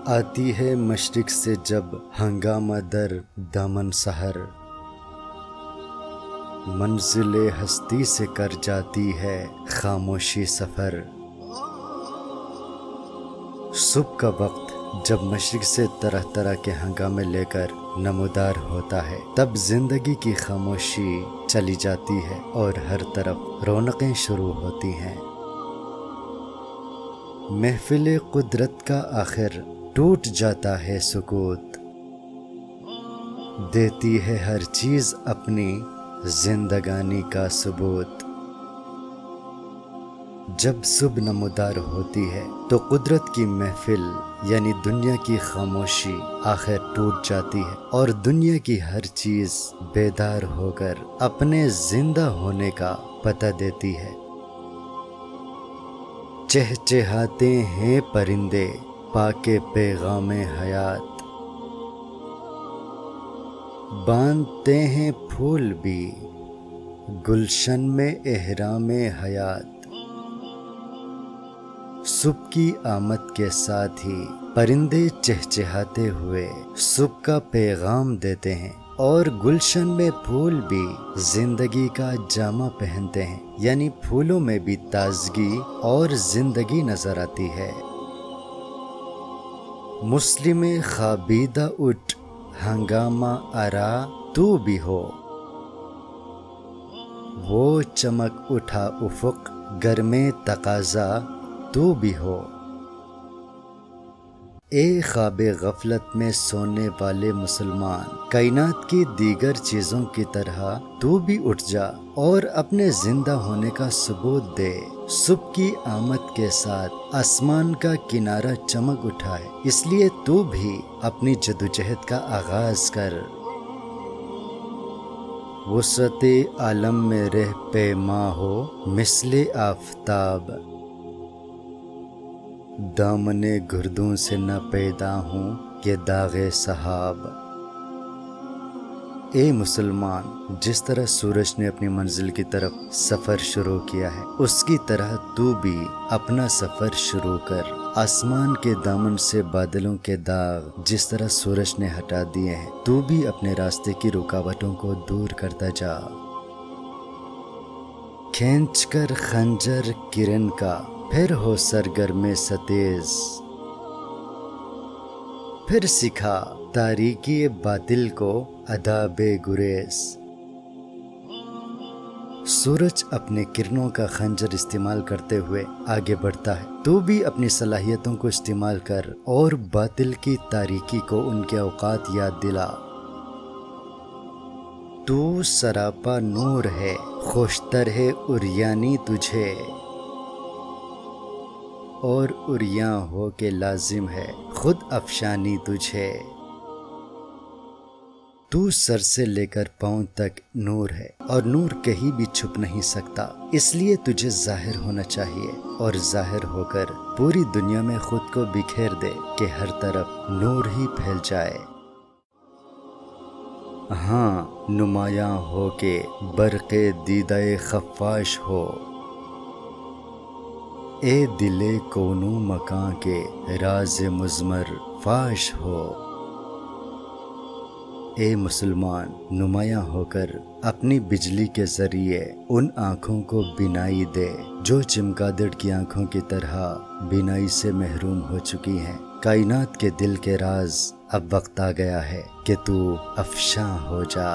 آتی ہے مشرق سے جب ہنگامہ در دامن سحر، منزل ہستی سے کر جاتی ہے خاموشی سفر۔ صبح کا وقت جب مشرق سے طرح طرح کے ہنگامے لے کر نمودار ہوتا ہے، تب زندگی کی خاموشی چلی جاتی ہے اور ہر طرف رونقیں شروع ہوتی ہیں۔ محفل قدرت کا آخر ٹوٹ جاتا ہے سکوت، دیتی ہے ہر چیز اپنی زندگانی کا ثبوت۔ جب صبح نمودار ہوتی ہے تو قدرت کی محفل یعنی دنیا کی خاموشی آخر ٹوٹ جاتی ہے اور دنیا کی ہر چیز بیدار ہو کر اپنے زندہ ہونے کا پتہ دیتی ہے۔ چہچہاتے ہیں پرندے پاکے پیغام حیات، باندھتے ہیں پھول بھی گلشن میں احرام حیات۔ صبح کی آمد کے ساتھ ہی پرندے چہچہاتے ہوئے صبح کا پیغام دیتے ہیں اور گلشن میں پھول بھی زندگی کا جامہ پہنتے ہیں، یعنی پھولوں میں بھی تازگی اور زندگی نظر آتی ہے۔ مسلم خوابیدہ اٹھ ہنگامہ آرا تو بھی ہو، وہ چمک اٹھا افق گرم تقاضا تو بھی ہو۔ اے خواب غفلت میں سونے والے مسلمان، کائنات کی دیگر چیزوں کی طرح تو بھی اٹھ جا اور اپنے زندہ ہونے کا ثبوت دے۔ صبح کی آمد کے ساتھ آسمان کا کنارہ چمک اٹھا ہے، اس لیے تو بھی اپنی جدوجہد کا آغاز کر۔ وسعت عالم میں رہ پیما ہو مثل آفتاب، دامن گردوں سے نہ پیدا ہوں یہ داغ سحاب۔ اے مسلمان، جس طرح سورج نے اپنی منزل کی طرف سفر شروع کیا ہے، اس کی طرح تو بھی اپنا سفر شروع کر۔ آسمان کے دامن سے بادلوں کے داغ جس طرح سورج نے ہٹا دیے ہیں، تو بھی اپنے راستے کی رکاوٹوں کو دور کرتا جا۔ کھینچ کر خنجر کرن کا پھر ہو سرگرم ستیز، پھر سکھا تاریکی باطل کو اداب گریز۔ سورج اپنے کرنوں کا خنجر استعمال کرتے ہوئے آگے بڑھتا ہے، تو بھی اپنی صلاحیتوں کو استعمال کر اور باطل کی تاریکی کو ان کے اوقات یاد دلا۔ تو سراپا نور ہے، خوشتر ہے عریانی تجھے، اور عریاں ہو کے لازم ہے خود افشانی تجھے۔ تو سر سے لے کر پاؤں تک نور ہے اور نور کہیں بھی چھپ نہیں سکتا، اس لیے تجھے ظاہر ہونا چاہیے اور ظاہر ہو کر پوری دنیا میں خود کو بکھیر دے کہ ہر طرف نور ہی پھیل جائے۔ ہاں نمایاں ہو کے برق دیدہ خفاش ہو، اے دل کونو مکاں کے راز مضمر فاش ہو۔ اے مسلمان، نمایاں ہو کر اپنی بجلی کے ذریعے ان آنکھوں کو بینائی دے جو چمگادڑ کی آنکھوں کی طرح بینائی سے محروم ہو چکی ہیں۔ کائنات کے دل کے راز اب وقت آ گیا ہے کہ تو افشاں ہو جا۔